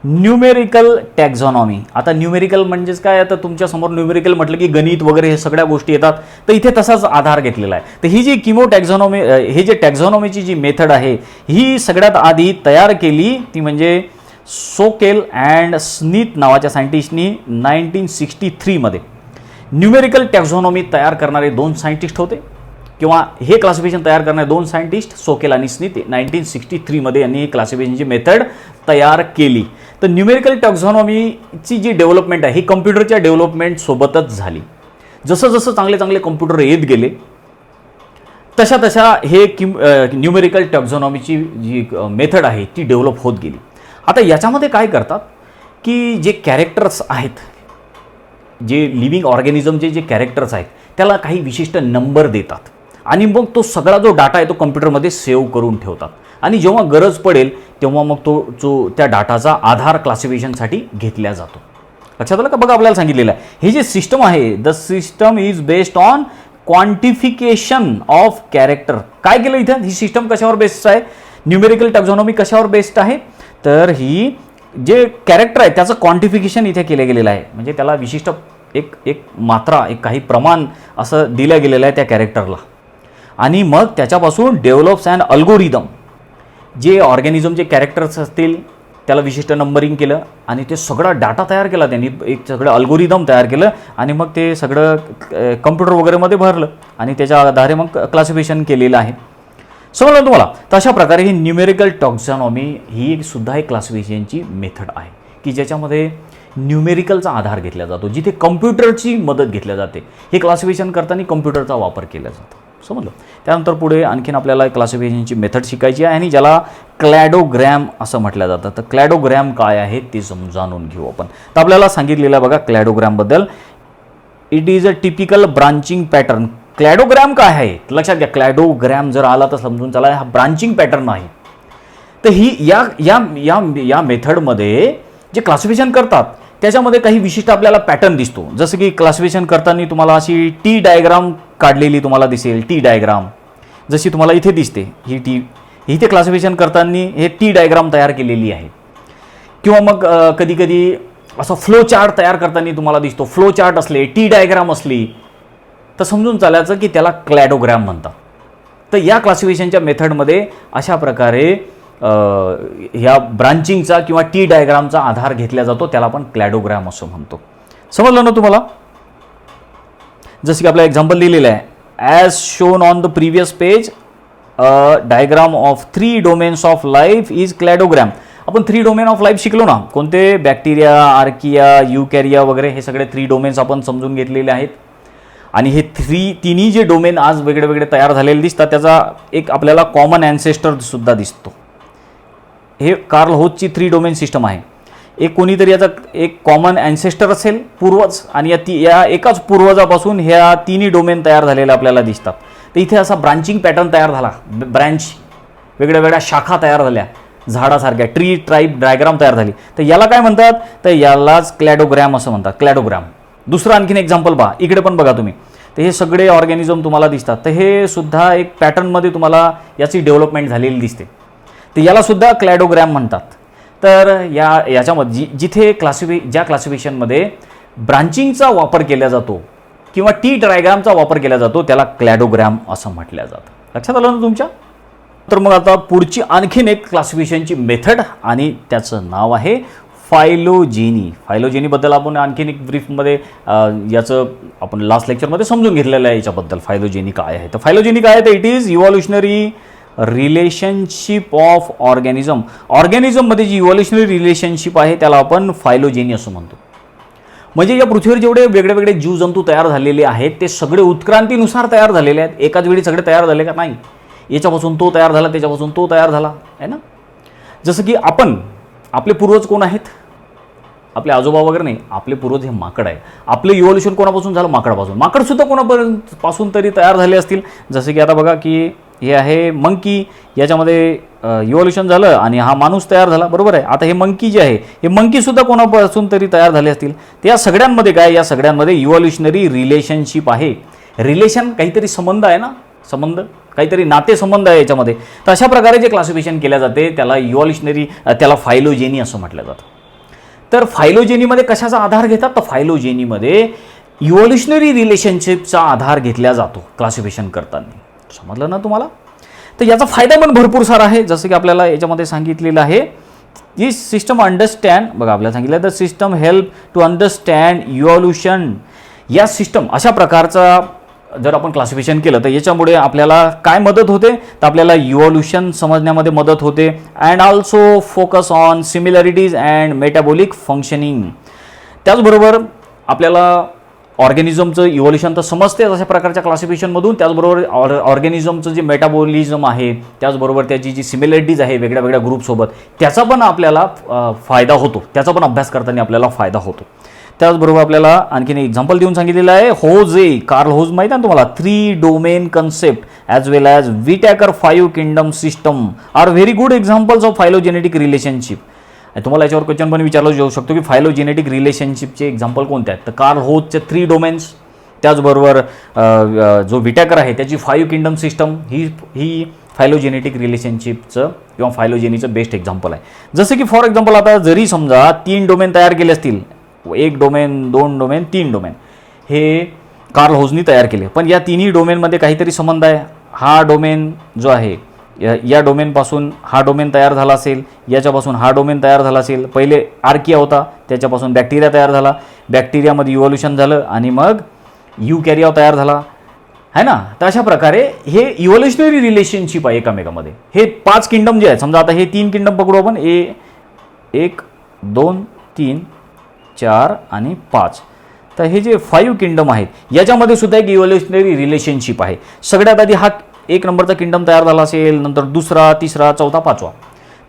न्यूमेरिकल टॅक्झॉनॉमी. आता न्यूमेरिकल म्हणजेच काय, आता तुमच्या समोर न्यूमेरिकल म्हटलं की गणित वगैरे हे सगळ्या गोष्टी येतात, तर इथे तसाच आधार घेतलेला आहे. तर ही जी किमो टॅक्झॉनॉमी, हे जे टॅक्झॉनॉमीची जी मेथड आहे ही सगळ्यात आधी तयार केली ती म्हणजे सोकेल अँड स्मिथ नावाच्या सायंटिस्टनी 1963 मध्ये. न्यूमेरिकल टॅक्झॉनॉमी तयार करणारे 2 सायंटिस्ट होते, किंवा हे क्लासिफिकेशन तयार करणारे 2 सायंटिस्ट सोकेल आणि स्मिथ. 1963 मध्ये यांनी ही क्लासिफिकेशनची मेथड तयार केली. तर न्यूमेरिकल टॅक्झॉनॉमीची जी डेव्हलपमेंट आहे ही कम्प्युटरच्या डेव्हलपमेंट सोबतच झाली. जसं जसं चांगले चांगले कम्प्युटर येत गेले तशा तशा हे न्यूमेरिकल टॅक्झॉनॉमीची जी मेथड आहे ती डेव्हलप होत गेली. आता याच्यामध्ये काय करतात की जे कॅरेक्टर्स आहेत, जे लिव्हिंग ऑर्गॅनिझमचे जे कॅरेक्टर्स आहेत त्याला काही विशिष्ट नंबर देतात आणि मग तो सगळा जो डाटा आहे तो कम्प्युटरमध्ये सेव्ह करून ठेवतात आणि जेव्हा गरज पडेल तेव्हा मग तो जो त्या डाटाचा आधार क्लासिफिकेशनसाठी घेतला जातो. लक्षात आलं का? बघा आपल्याला सांगितलेलं आहे हे जे सिस्टम आहे, the system is based on quantification of character. काय केलं इथं? ही सिस्टम कशावर बेस्ड आहे? न्यूमेरिकल टॅक्झॉनॉमी कशावर बेस्ड आहे? तर ही जे कॅरेक्टर आहे त्याचं क्वांटिफिकेशन इथे केलं गेलेलं आहे. म्हणजे त्याला विशिष्ट एक मात्रा, एक काही प्रमाण असं दिलं गेलेलं आहे त्या कॅरेक्टरला आणि मग त्याच्यापासून डेव्हलप्स अँड अल्गोरिदम. जे ऑर्गॅनिझमचे कॅरेक्टर्स असतील त्याला विशिष्ट नंबरिंग केलं आणि ते सगळा डाटा तयार केला त्यांनी, एक सगळं अल्गोरिदम तयार केलं आणि मग ते सगळं कम्प्युटर वगैरेमध्ये भरलं आणि त्याच्या आधारे मग क्लासिफिकेशन केलेलं आहे. समजलं तुम्हाला? तर अशा प्रकारे ही न्यूमेरिकल टॅक्झॉनॉमी ही सुद्धा एक क्लासिफिकेशनची मेथड आहे की ज्याच्यामध्ये न्यूमेरिकलचा आधार घेतला जातो, जिथे कम्प्युटरची मदत घेतल्या जाते. हे क्लासिफिकेशन करताना कम्प्युटरचा वापर केला जातो. समजलं? त्यानंतर पुढे आणखीन आपल्याला क्लासिफिकेशनची मेथड शिकायची आहे आणि ज्याला क्लॅडोग्रॅम असं म्हटलं जातं. तर क्लॅडोग्रॅम काय आहे ते जाणून घेऊ आपण. तर आपल्याला सांगितलेलं बघा क्लॅडोग्रॅमबद्दल, it is a typical branching pattern. Cladogram काय आहे लक्षात घ्या. क्लॅडोग्रॅम जर आला तर समजून चला हा ब्रांचिंग पॅटर्न आहे. तर ही या या या या मेथडमध्ये जे क्लासिफिकेशन करतात त्याच्यामध्ये काही विशिष्ट आपल्याला पॅटर्न दिसतो. जसं की क्लासिफिकेशन करताना तुम्हाला अशी टी डायग्राम काढलेली तुम्हाला दिसेल. टी डायग्राम जशी तुम्हाला इथे दिसते, ही टी, इथे क्लासिफिकेशन करताना हे टी डायग्राम तयार केलेली आहे. किंवा मग कधी कधी असं फ्लो चार्ट तयार करताना तुम्हाला दिसतो. फ्लो चार्ट असले, टी डायग्राम असली तर समजून चालायचं की त्याला क्लॅडोग्रॅम म्हणतात. तर या क्लासिफिकेशनच्या मेथडमध्ये अशा प्रकारे ह्या ब्रांचिंगचा किंवा टी डायग्रामचा आधार घेतला जातो, त्याला आपण क्लॅडोग्रॅम असं म्हणतो. समजलं ना तुम्हाला? जसं की आपलं एक्झाम्पल दिलेलं आहे, as shown on the previous page, diagram of 3 domains of life is cladogram. आपण 3 डोमेन ऑफ लाईफ शिकलो ना, कोणते? बॅक्टेरिया, आर्किया, युकॅरिया वगैरे, हे सगळे 3 डोमेन्स आपण समजून घेतलेले आहेत. आणि हे तिन्ही जे डोमेन आज वेगळे वेगळे तयार झालेले दिसतात त्याचा एक आपल्याला कॉमन ॲन्सेस्टर सुद्धा दिसतो. हे कार्ल होचची 3 डोमेन सिस्टम आहे. एक कोणीतरी याचा एक कॉमन ॲन्सेस्टर असेल, पूर्वज, आणि या एकाच पूर्वजापासून ह्या तिन्ही डोमेन तयार झालेले आपल्याला दिसतात. तर इथे असा ब्रांचिंग पॅटर्न तयार झाला, ब्रँच, वेगळ्या वेगळ्या शाखा तयार झाल्या, झाडासारख्या ट्री टाईप डायग्राम तयार झाली. तर याला काय म्हणतात? तर यालाच क्लॅडोग्रॅम असं म्हणतात. क्लॅडोग्रॅम. दुसरं आणखीन एक्झाम्पल पहा, इकडे पण बघा तुम्ही. तर हे सगळे ऑर्गॅनिझम तुम्हाला दिसतात. तर हे सुद्धा एक पॅटर्नमध्ये तुम्हाला याची डेव्हलपमेंट झालेली दिसते. तर याला सुद्धा क्लॅडोग्रॅम म्हणतात. तर याच्यामध्ये जिथे ज्या क्लासिफिकेशनमध्ये ब्रांचिंगचा वापर केला जातो किंवा टी डायग्रामचा वापर केला जातो त्याला क्लॅडोग्रॅम असं म्हटलं जातं. लक्षात आलं ना तुमच्या? तर मग आता पुढची आणखीन एक क्लासिफिकेशनची मेथड आणि त्याचं नाव आहे फायलोजेनी. फायलोजेनीबद्दल आपण आणखीन एक ब्रीफमध्ये याचं आपण लास्ट लेक्चरमध्ये समजून घेतलेलं आहे याच्याबद्दल. फायलोजेनी काय आहे? तर फायलोजेनी काय आहे? तर it is evolutionary relationship of organism. ऑर्गॅनिझममध्ये जी इव्हॉल्युशनरी रिलेशनशिप आहे त्याला आपण फायलोजेनी असं म्हणतो. म्हणजे या पृथ्वीवर जेवढे वेगळे वेगळे जीवजंतू तयार झालेले आहेत ते सगळे उत्क्रांतीनुसार तयार झालेले आहेत. एकाच वेळी सगळे तयार झाले का? नाही. याच्यापासून तो तयार झाला, त्याच्यापासून तो तयार झाला, आहे ना. जसं की आपले पूर्वज कोण आहेत? आपले आजोबा वगैरे नाही, आपले पूर्वज हे माकड आहे. आपलं इव्हॉल्युशन कोणापासून झालं? माकडापासून. माकडसुद्धा कोणापासून तरी तयार झाले असतील. जसं की आता बघा की हे आहे मंकी, याच्यामध्ये इव्हॉल्युशन झालं आणि हा माणूस तयार झाला, बरोबर आहे. आता हे मंकी जे आहे हे मंकीसुद्धा कोणापासून तरी तयार झाले असतील. तर या सगळ्यांमध्ये काय? या सगळ्यांमध्ये इव्हॉल्युशनरी रिलेशनशिप आहे. रिलेशन काहीतरी संबंध आहे ना, संबंध काहीतरी नातेसंबंध आहे याच्यामध्ये. तर अशा प्रकारे जे क्लासिफिकेशन केल्या जाते त्याला इव्हॉल्युशनरी, त्याला फायलोजेनी असं म्हटलं जातं. तर फायलोजेनीमध्ये कशाचा आधार घेतात, तर फायलोजेनीमध्ये इव्होल्युशनरी रिलेशनशिपचा आधार घेतला जातो क्लासिफिकेशन करताना. समजलं ना तुम्हाला? तर याचा फायदा पण भरपूर सारा आहे. जसं की आपल्याला याच्यामध्ये सांगितलेलं आहे की सिस्टम अंडरस्टँड, बघा आपल्याला सांगितलं the system help to understand evolution. या सिस्टम अशा प्रकारचा जर आपण क्लासिफिकेशन केलं तर याच्यामुळे आपल्याला काय मदत होते, तर आपल्याला इव्हॉल्युशन समजण्यामध्ये मदत होते. And also focus on similarities and metabolic functioning. त्याचबरोबर आपल्याला ऑर्गॅनिझमचं इव्होल्युशन तर समजते अशा प्रकारच्या क्लासिफिकेशनमधून, त्याचबरोबर ऑर्गॅनिझमचं जे मेटाबॉलिझम आहे, त्याचबरोबर त्याची जी सिमिलॅरिटीज आहे वेगळ्या वेगळ्या ग्रुपसोबत, त्याचा पण आपल्याला फायदा होतो, त्याचा पण अभ्यास करताना आपल्याला फायदा होतो. त्याचबरोबर आपल्याला आणखीन एक्झाम्पल देऊन सांगितलेलं आहे. होजे, कार्ल होज माहीत आहे तुम्हाला, 3 domain concept as well as Whittaker 5 kingdom system are very good examples of phylogenetic relationship. तुम्हाला याच्यावर क्वेश्चन पण विचारला जाऊ शकतो की फायलोजेनेटिक रिलेशनशिपचे एक्झाम्पल कोणते आहेत, तर कार्ल होजचे 3 डोमेन्स, त्याचबरोबर जो विटॅकर आहे त्याची 5 किंगडम सिस्टम, ही फायलोजेनेटिक रिलेशनशिपचं किंवा फायलोजेनीचं बेस्ट एक्झाम्पल आहे. जसं की फॉर एक्झाम्पल आता जरी समजा 3 डोमेन तयार केले असतील, 1 डोमेन, 2 डोमेन, 3 डोमेन, हे कार्ल होजनी तयार केले, पण या तिन्ही डोमेनमध्ये काहीतरी संबंध आहे. हा डोमेन जो आहे या डोमेनपासून हा डोमेन तयार झाला असेल, याच्यापासून हा डोमेन तयार झाला असेल, पहिले आर्किया होता त्याच्यापासून बॅक्टेरिया तयार झाला, बॅक्टेरियामध्ये इव्होल्युशन झालं आणि मग यूकॅरिया तयार झाला, है ना. तर अशा प्रकारे हे इव्होल्युशनरी रिलेशनशिप आहे एकमेकामध्ये. हे 5 किंगडम जे आहेत, समजा आता हे 3 किंगडम पकडू आपण, 1 2 3 4 आणि 5. तर हे जे 5 किंगडम आहेत याच्यामध्ये सुद्धा एक इव्होल्युशनरी रिलेशनशिप आहे. सगळ्यात आधी हा 1 नंबरचा किंगडम तयार झाला असेल, नंतर दुसरा, तिसरा, चौथा, 5वा.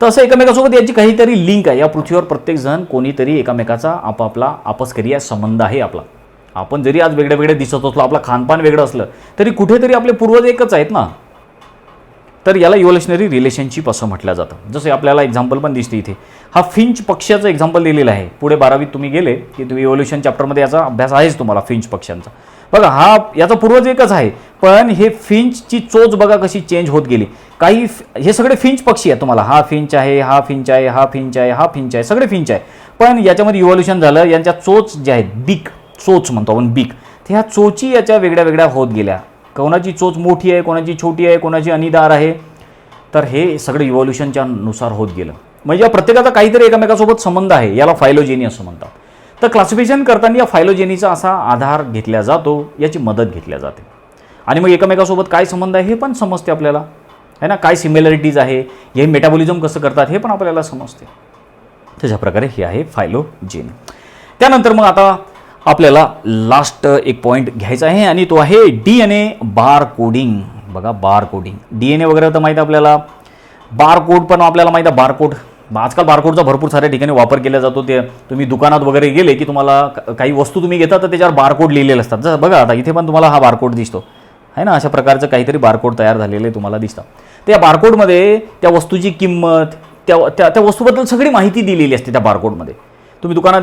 तर असं एकमेकासोबत याची काहीतरी लिंक आहे. या पृथ्वीवर प्रत्येकजण कोणीतरी एकमेकाचा आपापला आपसकरी संबंध आहे आपला. आपण जरी आज वेगळे वेगळे दिसत असलो, आपलं खानपान वेगळं असलं, तरी कुठेतरी आपले पूर्वज एकच आहेत ना. तर याला इव्होल्युशनरी रिलेशनशिप असं म्हटलं जातं. जसं आपल्याला एक्झाम्पल पण दिसते इथे, हा फिंच पक्ष्याचं एक्झाम्पल दिलेलं आहे. पुढे 12वीत तुम्ही गेले की तुम्ही इव्होल्युशन चॅप्टरमध्ये याचा अभ्यास आहेच तुम्हाला फिंच पक्ष्यांचा. बघा हा याचा पूर्वज एकच आहे, पण हे फिंचची चोच बघा कशी चेंज होत गेली. काही हे सगळे फिंच पक्षी आहेत तुम्हाला, हा फिंच आहे, हा फिंच आहे, हा फिंच आहे, हा फिंच आहे, सगळे फिंच आहे. पण याच्यामध्ये इव्होल्युशन झालं, यांच्या चोच ज्या आहेत, बीक, चोच म्हणतो आपण बीक, तर ह्या चोची याच्या वेगळ्या वेगळ्या होत गेल्या. कोणाची चोच मोठी आहे, कोणाची छोटी आहे, कोणाची अनिदार आहे. तर हे सगळं इव्होल्युशनच्या नुसार होत गेलं. म्हणजे या प्रत्येकाचा काहीतरी एकमेकासोबत संबंध आहे, याला फायलोजेनी असं म्हणतात. तर क्लासिफिकेशन करताना या फायलोजेनीचा असा आधार घेतला जातो, याची मदत घेतल्या जाते. आणि मग एकमेकासोबत काय संबंध आहे हे पण समजते आपल्याला, है ना. काय सिमिलॅरिटीज आहे, हे मेटाबॉलिझम कसं करतात हे पण आपल्याला समजते. तशा प्रकारे हे आहे फायलोजेनी. त्यानंतर मग आता आपल्याला लास्ट एक पॉईंट घ्यायचा आहे आणि तो आहे DNA बार कोडिंग. बघा बार कोडिंग, DNA वगैरे तर माहीत आहे आपल्याला, बार कोड पण आपल्याला माहीत आहे. बारकोड आजकाल बारकोडचा भरपूर साऱ्या ठिकाणी वापर केला जातो. ते तुम्ही दुकानात वगैरे गेले की तुम्हाला काही वस्तू तुम्ही घेता तर त्याच्यावर बारकोड लिहिलेले असतात. जसं बघा आता इथे पण तुम्हाला हा बारकोड दिसतो, है ना. अशा प्रकारचं काहीतरी बारकोड तयार झालेले तुम्हाला दिसतात. तर या बारकोडमध्ये त्या वस्तूची किंमत, त्या वस्तूबद्दल सगळी माहिती दिलेली असते त्या बारकोडमध्ये. तुम्ही दुकानात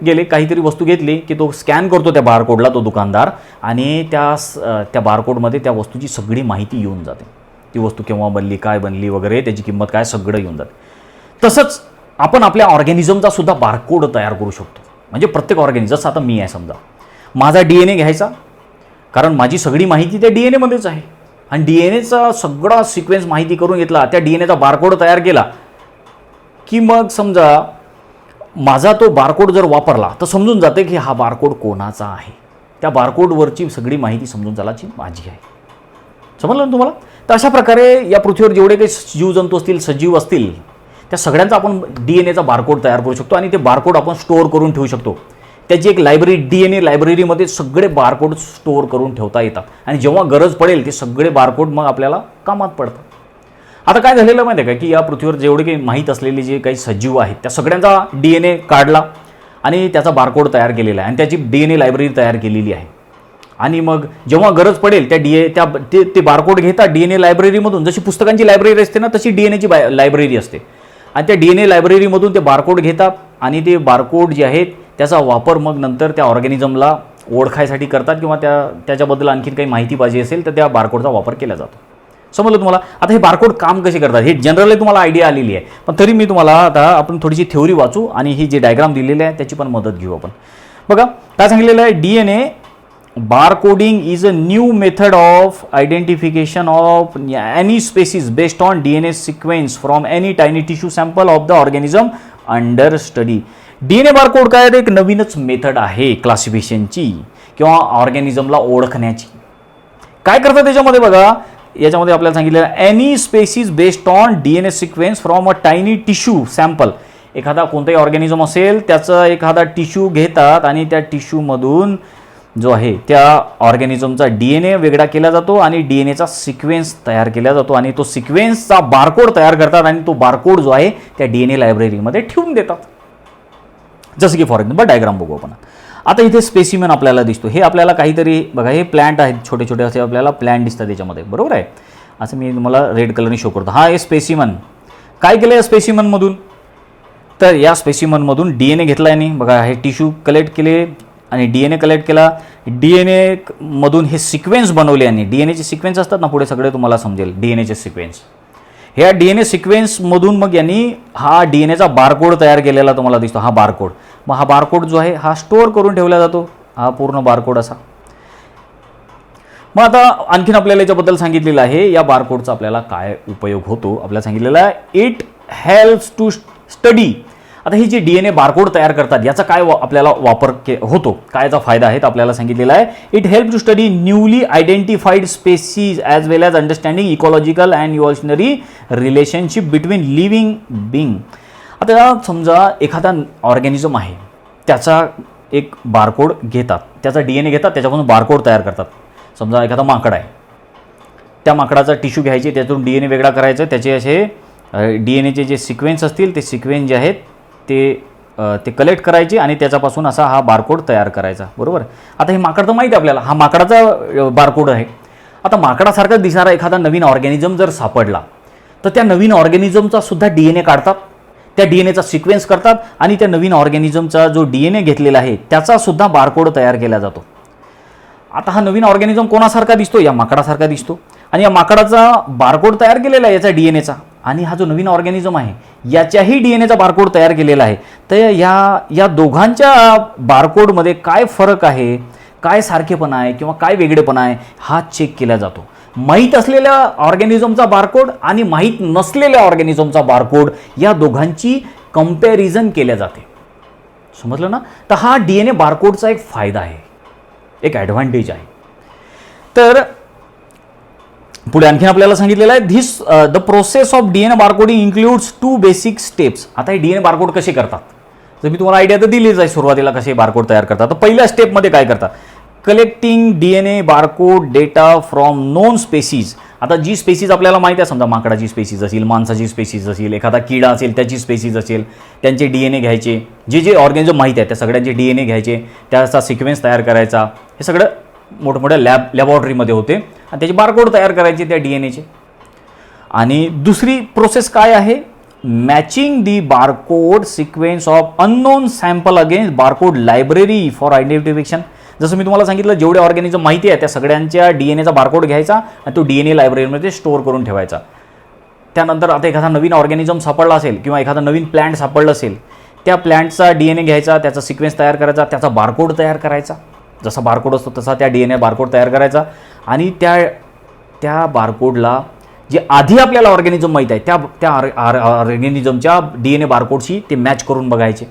गेले काहीतरी वस्तू घेतली की तो स्कॅन करतो त्या बारकोडला तो दुकानदार, आणि त्या बारकोडमध्ये त्या वस्तूची सगळी माहिती येऊन जाते. ती वस्तू केव्हा बनली, काय बनली वगैरे, त्याची किंमत काय, सगळं येऊन जाते. तसंच आपण आपल्या ऑर्गॅनिझमचा सुद्धा बारकोड तयार करू शकतो. म्हणजे प्रत्येक ऑर्गॅनिझम, जसं आता मी आहे समजा, माझा DNA घ्यायचा, कारण माझी सगळी माहिती त्या DNA मध्येच आहे, आणि DNAचा सगळा सिक्वेन्स माहिती करून घेतला, त्या DNAचा बारकोड तयार केला की मग समजा माझा तो बारकोड जर वापरला तर समजून जाते की हा बारकोड कोणाचा आहे. त्या बारकोडवरची सगळी माहिती समजून जायची माझी आहे. समजलं ना तुम्हाला? तर अशा प्रकारे या पृथ्वीवर जेवढे काही जीवजंतू असतील, सजीव असतील, त्या सगळ्यांचा आपण DNAचा बारकोड तयार करू शकतो आणि ते बारकोड आपण स्टोअर करून ठेवू शकतो. त्याची एक लायब्ररी, DNA लायब्ररीमध्ये सगळे बारकोड स्टोअर करून ठेवता येतात आणि जेव्हा गरज पडेल ते सगळे बारकोड मग आपल्याला कामात पडतात. आता काय झालेलं माहिती आहे का की या पृथ्वीवर जेवढे काही माहीत असलेले जे काही सजीव आहेत त्या सगळ्यांचा DNA काढला आणि त्याचा बारकोड तयार केलेला आहे आणि त्याची DNA लायब्ररी तयार केलेली आहे. आणि मग जेव्हा गरज पडेल ते बारकोड घेतात DNA लायब्ररीमधून. जशी पुस्तकांची लायब्ररी असते ना तशी DNAची लायब्ररी असते आणि त्या DNA लायब्ररीमधून ते बारकोड घेतात आणि ते बारकोड जे आहेत त्याचा वापर मग नंतर त्या ऑर्गॅनिझमला ओळखायसाठी करतात किंवा त्याच्याबद्दल आणखीन काही माहिती पाहिजे असेल तर त्या बारकोडचा वापर केला जातो. समजलं तुम्हाला. आता हे बारकोड काम कसे करतात हे जनरली तुम्हाला आयडिया आलेली आहे, पण तरी मी तुम्हाला आता आपण थोडीशी थ्योरी वाचू आणि ही जी डायग्राम दिलेली आहे त्याची पण मदत घेऊ आपण. बघा काय सांगितलेलं आहे, DNA barcoding is a new method of identification of any species based on DNA sequence from any tiny tissue sample of the organism under study. DNA barcode काय एक नवीनच मेथड आहे क्लासिफिकेशनची किंवा ऑर्गॅनिझमला ओळखण्याची. काय करतात त्याच्यामध्ये बघा, याच्यामध्ये आपल्याला सांगितलेलं any species based on DNA sequence from a tiny tissue sample. एखादा कोणताही ऑर्गॅनिझम असेल त्याचा एखादा टिश्यू घेतात आणि त्या टिश्यूमधून जो आहे त्या ऑर्गॅनिझमचा DNA वेगळा केला जातो आणि DNAचा सिक्वेन्स तयार केला जातो आणि तो सिक्वेन्सचा बारकोड तयार करतात आणि तो बारकोड जो आहे त्या DNA लायब्ररीमध्ये ठेवून देतात. जसं की फॉर एक्झाम्पल डायग्राम बघू आपण. आता इथे स्पेसिमेन आपल्याला दिसतो, हे आपल्याला काहीतरी बघा हे प्लांट आहेत, छोटे छोटे असे आपल्याला प्लांट दिसतात त्याच्यामध्ये, बरोबर आहे. असं मी तुम्हाला रेड कलरने शो करतो. हा आहे स्पेसिमन. काय केलं या स्पेसिमनमधून, तर या स्पेसिमनमधून DNA घेतला आहे, बघा हे टिश्यू कलेक्ट केले आणि DNA कलेक्ट केला. DNA मधून हे सिक्वेन्स बनवले आणि DNAचे सिक्वेन्स असतात ना, पुढे सगळे तुम्हाला समजेल DNAचे सिक्वेन्स. ह्या DNA सिक्वेन्समधून मग यांनी हा DNAचा बारकोड तयार केलेला तुम्हाला दिसतो, हा बारकोड. मग हा बारकोड जो आहे हा स्टोअर करून ठेवला जातो, हा पूर्ण बारकोड असा. मग आता आणखीन आपल्याला याच्याबद्दल सांगितलेलं आहे, या बारकोडचा आपल्याला काय उपयोग होतो आपल्याला सांगितलेलं आहे. It helps to study. आता ही जी DNA बारकोड तयार करतात याचा काय आपल्याला वापर होतो, काय याचा फायदा आहे आपल्याला सांगितलेला आहे. It help to study newly identified species as well as understanding ecological and evolutionary relationship between living being. आता समजा एखादा ऑर्गॅनिझम आहे, त्याचा एक बारकोड घेतात, त्याचा DNA घेतात, त्याच्यापासून बारकोड तयार करतात. समजा एखादा माकड आहे, त्या माकडाचा टिश्यू घ्यायचे, त्यातून DNA वेगळा करायचं, त्याचे असे DNAचे जे सिक्वेन्स असतील ते सिक्वेन्स जे आहेत ते कलेक्ट करायचे आणि त्याच्यापासून असा हा बारकोड तयार करायचा, बरोबर. आता हे माकड तर माहिती आहे आपल्याला, हा माकडाचा बारकोड आहे. आता माकडासारखा दिसणारा एखादा नवीन ऑर्गॅनिझम जर सापडला तर त्या नवीन ऑर्गॅनिझमचा सुद्धा DNA काढतात, त्या DNAचा सिक्वेन्स करतात आणि त्या नवीन ऑर्गॅनिझमचा जो DNA घेतलेला आहे त्याचा सुद्धा बारकोड तयार केला जातो. आता हा नवीन ऑर्गॅनिझम कोणासारखा दिसतो, या माकडासारखा दिसतो आणि या माकडाचा बारकोड तयार केलेला आहे याचा DNAचा, आणि हा जो नवीन ऑर्गॅनिझम आहे याच्याही DNAचा बारकोड तयार केलेला आहे. तर या दोघांच्या बारकोडमध्ये काय फरक आहे, काय सारखेपणा आहे किंवा काय वेगळेपणा आहे हा चेक केला जातो. माहीत असलेल्या ऑर्गॅनिझमचा बारकोड आणि माहीत नसलेल्या ऑर्गॅनिझमचा बारकोड या दोघांची कंपॅरिझन केल्या जाते. समजलं ना. तर हा DNA बारकोडचा एक फायदा आहे, एक ॲडव्हान्टेज आहे. तर पुढे आणखीन आपल्याला सांगितलेलं आहे the process of DNA barcoding includes 2 basic steps. आता हे DNA बारकोड कसे करतात तर मी तुम्हाला आयडिया तर दिलीच आहे सुरुवातीला कसे बारकोड तयार करतात. तर पहिल्या स्टेपमध्ये काय करतात, collecting DNA barcode data from non species. आता जी स्पेसीज आपल्याला माहिती आहे, समजा माकडाची स्पेसीज असेल, माणसाची स्पेसीज असेल, एखादा किडा असेल त्याची स्पेसीज असेल, त्यांचे DNA घ्यायचे, जे ऑर्गॅनिझम माहिती आहे त्या सगळ्यांचे DNA घ्यायचे, त्याचा सिक्वेन्स तयार करायचा. हे सगळं मोठमोठ्या लॅबॉरेटरीमध्ये होते आणि त्याचे बारकोड तयार करायचे त्या DNAचे. आणि दुसरी प्रोसेस काय आहे, matching the barcode sequence of unknown sample against barcode library for identification. जसं मी तुम्हाला सांगितलं, जेवढे ऑर्गॅनिझम माहिती आहे त्या सगळ्यांच्या DNAचा बारकोड घ्यायचा आणि तो DNA लायब्ररीमध्ये स्टोअर करून ठेवायचा. त्यानंतर आता एखादा नवीन ऑर्गॅनिझम सापडला असेल किंवा एखादा नवीन प्लांट सापडला असेल, त्या प्लांटचा DNA घ्यायचा, त्याचा सिक्वेन्स तयार करायचा, त्याचा बारकोड तयार करायचा. जसा बारकोड असतो तसा त्या DNA बारकोड तयार करायचा आणि त्या बारकोडला जे आधी आपल्याला ऑर्गॅनिझम माहीत आहे त्या ऑर्गॅनिझमच्या DNA बारकोडशी ते मॅच करून बघायचे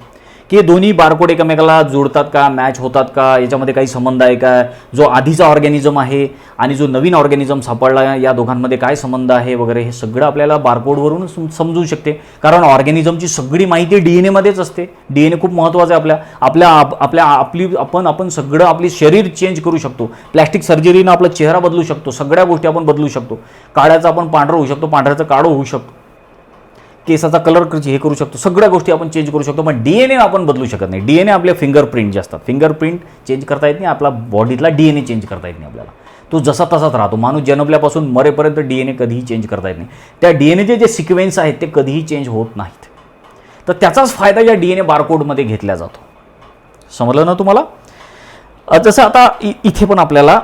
की दोन्ही बारकोड एकमेकाला जोडतात का, मॅच होतात का, याच्यामध्ये काही संबंध आहे का, जो आधीचा ऑर्गॅनिझम आहे आणि जो नवीन ऑर्गॅनिझम सापडला या दोघांमध्ये काय संबंध आहे वगैरे. हे सगळं आपल्याला बारकोडवरून समजू शकते, कारण ऑर्गॅनिझमची सगळी माहिती DNA असते. DNA खूप महत्त्वाचं आहे. आपण सगळं आपली शरीर चेंज करू शकतो. प्लॅस्टिक सर्जरीनं आपला चेहरा बदलू शकतो, सगळ्या गोष्टी आपण बदलू शकतो. काळ्याचं आपण पांढरं होऊ शकतो, पांढऱ्याचं काळं होऊ शकतो, केसाचा कलर हे करू शकतो, सगळ्या गोष्टी आपण चेंज करू शकतो. पण DNA आपण बदलू शकत नाही. DNA आपले फिंगरप्रिंट जे असतात, फिंगरप्रिंट चेंज करता येत नाही, आपला बॉडीतला DNA चेंज करता येत नाही आपल्याला. तो जसा तसाच राहतो. माणूस जन्मल्यापासून मरेपर्यंत DNA कधीही चेंज करता येत नाही. त्या DNAचे जे सिक्वेन्स आहेत ते कधीही चेंज होत नाहीत. तर त्याचाच फायदा या DNA बारकोडमध्ये घेतला जातो. समजलं ना तुम्हाला. जसं आता इथे पण आपल्याला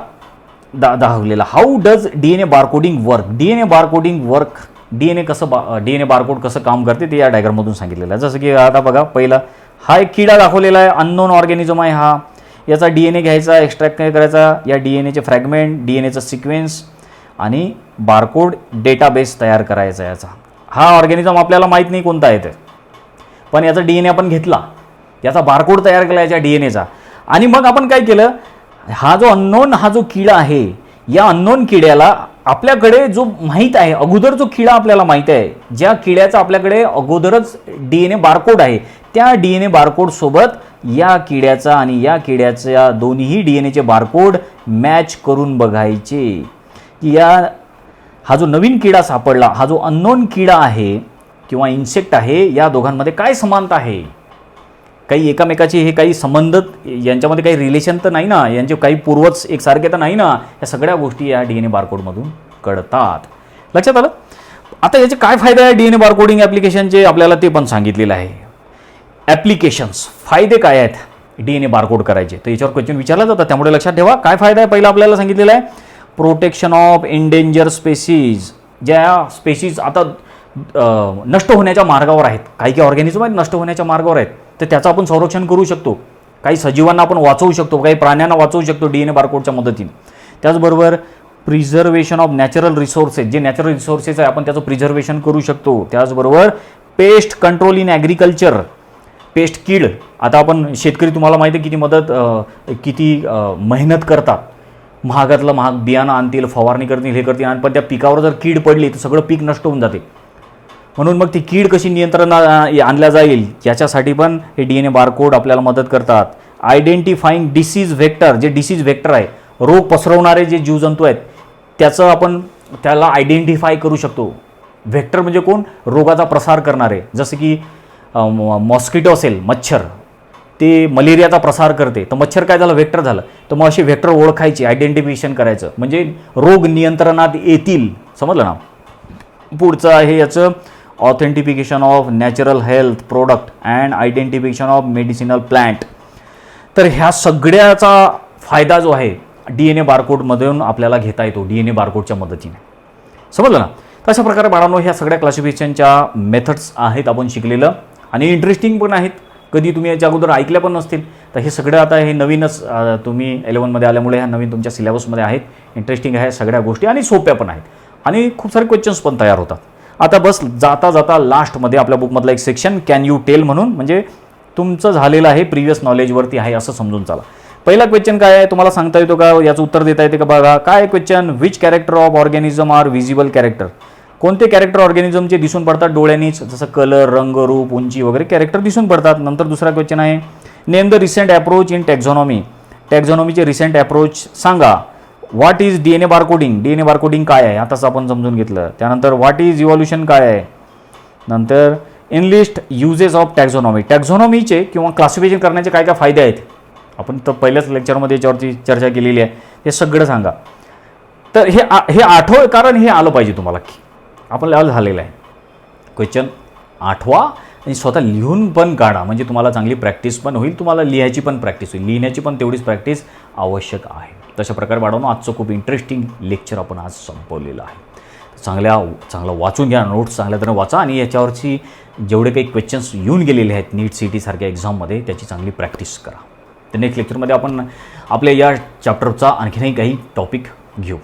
दाखवलेला. How does DNA barcoding work. DNA barcoding work, DNA barcode कसं काम करते ते या डायग्राममधून सांगितलेलं आहे. जसं की आता बघा, पहिला हा एक किडा दाखवलेला आहे, अननोन ऑर्गॅनिझम आहे हा. याचा DNA घ्यायचा, एक्स्ट्रॅक्ट करायचा, या DNAचे फ्रॅगमेंट, DNAचा सिक्वेन्स आणि बारकोड डेटाबेस तयार करायचा याचा. हा ऑर्गॅनिझम आपल्याला माहीत नाही कोणता आहे ते, पण याचा DNA आपण घेतला, याचा बारकोड तयार केला याच्या DNAचा. आणि मग आपण काय केलं, हा जो किडा आहे, या अननोन किड्याला आपल्याकडे जो माहीत आहे, अगोदर जो किडा आपल्याला माहीत आहे, ज्या किड्याचा आपल्याकडे अगोदरच DNA बारकोड आहे, त्या DNA बारकोड सोबत या किड्याचा आणि या किड्याच्या दोन्ही DNAचे बारकोड मॅच करून बघायचे की हा जो नवीन किडा सापडला, हा जो अननोन किडा आहे किंवा इन्सेक्ट आहे, या दोघांमध्ये काय समानता आहे, काही एकामेकाचे हे काही संबंध, यांच्यामध्ये काही रिलेशन तर नाही ना, यांचे काही पूर्वज एकसारखे तर नाही ना, या सगळ्या गोष्टी या DNA बारकोडमधून कळतात. लक्षात आलं. आता याचे काय फायदे आहे DNA बारकोडिंग ॲप्लिकेशनचे, आपल्याला ते पण सांगितलेलं आहे. ॲप्लिकेशन्स, फायदे काय आहेत DNA बारकोड करायचे, तर याच्यावर क्वेश्चन विचारला जातात, त्यामुळे लक्षात ठेवा. काय फायदा आहे, पहिला आपल्याला सांगितलेलं आहे प्रोटेक्शन ऑफ एंडेंजर स्पेसीज. ज्या स्पेसीज आता नष्ट होण्याच्या मार्गावर आहेत, काही ऑर्गॅनिझम आहेत नष्ट होण्याच्या मार्गावर आहेत, तर त्याचं आपण संरक्षण करू शकतो. काही सजीवांना आपण वाचवू शकतो, काही प्राण्यांना वाचवू शकतो DNA बारकोडच्या मदतीने. त्याचबरोबर प्रिझर्वेशन ऑफ नॅचरल रिसोर्सेस, जे नॅचरल रिसोर्सेस आहे आपण त्याचं प्रिझर्वेशन करू शकतो. त्याचबरोबर pest control in agriculture, paste कीड. आता आपण शेतकरी, तुम्हाला माहिती आहे किती मेहनत करतात, महागातलं महाग बियाणं आणतील, फवारणी करतील, हे करतील, आणि पण त्या पिकावर जर कीड पडली तर सगळं पीक नष्ट होऊन जाते. म्हणून मग ती कीड कशी नियंत्रणात आणल्या जाईल याच्यासाठी पण हे DNA बारकोड आपल्याला मदत करतात. आयडेंटिफाईंग डिसीज व्हेक्टर, जे डिसीज व्हेक्टर आहे, रोग पसरवणारे जे जीवजंतू आहेत, त्याचं आपण त्याला आयडेंटिफाय करू शकतो. व्हेक्टर म्हणजे कोण, रोगाचा प्रसार करणारे. जसं की मॉस्किटो असेल, मच्छर, ते मलेरियाचा प्रसार करते, तर मच्छर काय झालं, व्हेक्टर झालं. तर मग असे व्हेक्टर ओळखायचे, आयडेंटिफिकेशन करायचं, म्हणजे रोग नियंत्रणात येतील. समजलं ना. पुढचं आहे याचं authentification of natural health product and identification of medicinal plant. तर ह्या सगळ्याचा फायदा जो आहे DNA बारकोडमधून आपल्याला घेता येतो, DNA बारकोडच्या मदतीने. समजलं ना. तशा प्रकारे बाळांनो, ह्या सगळ्या क्लासिफिकेशनच्या मेथड्स आहेत आपण शिकलेलं, आणि इंटरेस्टिंग पण आहेत. कधी तुम्ही याच्या अगोदर ऐकल्या पण नसतील, तर हे सगळं आता हे नवीनच तुम्ही 11मध्ये आल्यामुळे ह्या नवीन तुमच्या सिलेबसमध्ये आहेत. इंटरेस्टिंग आहे सगळ्या गोष्टी, आणि सोप्या पण आहेत, आणि खूप सारे क्वेश्चन्स पण तयार होतात. आता बस जाता जाता लास्टमध्ये आपल्या बुकमधला एक सेक्शन कॅन यू टेल म्हणून, म्हणजे तुमचं झालेलं आहे प्रिव्हियस नॉलेजवरती आहे असं समजून चला. पहिला क्वेश्चन काय आहे, तुम्हाला सांगता येतो का, याचं उत्तर देता येते का बघा. काय question, which character of organism are visible character. कोणते कॅरेक्टर ऑर्गॅनिझमचे दिसून पडतात डोळ्यांनीच, जसं कलर, रंग, रूप, उंची वगैरे कॅरेक्टर दिसून पडतात. नंतर दुसरा क्वेश्चन आहे, name the recent approach in taxonomy. टॅक्झॉनॉमीचे रिसेंट अप्रोच सांगा. What is DNA barcoding, DNA barcoding काय आहे आताच आपण समजून घेतलं. त्यानंतर व्हॉट इज इव्हॉल्युशन काय आहे. नंतर इनलिस्ट युजेस ऑफ टॅक्झॉनॉमी, टॅक्झॉनॉमीचे किंवा क्लासिफिकेशन करण्याचे काय काय फायदे आहेत, आपण तर पहिल्याच लेक्चरमध्ये याच्यावरती चर्चा केलेली आहे. हे सगळं सांगा. तर हे आठवं, कारण हे आलं पाहिजे तुम्हाला की आपण झालेलं आहे. क्वेश्चन आठवा आणि स्वतः लिहून पण काढा, म्हणजे तुम्हाला चांगली प्रॅक्टिस पण होईल, तुम्हाला लिहायची पण प्रॅक्टिस होईल, लिहिण्याची पण तेवढीच प्रॅक्टिस आवश्यक आहे. तशा प्रकारे बाळांनो, आजचं खूप इंटरेस्टिंग लेक्चर आपण आज संपवलेलं आहे. चांगलं वाचून घ्या, नोट्स चांगल्या तऱ्हेने वाचा, आणि याच्यावरची जेवढे काही क्वेश्चन्स येऊन गेलेले आहेत नीट CET सारख्या एक्झाममध्ये, त्याची चांगली प्रॅक्टिस करा. तर नेक्स्ट लेक्चरमध्ये आपण आपल्या या चॅप्टरचा आणखीनही काही टॉपिक घेऊ.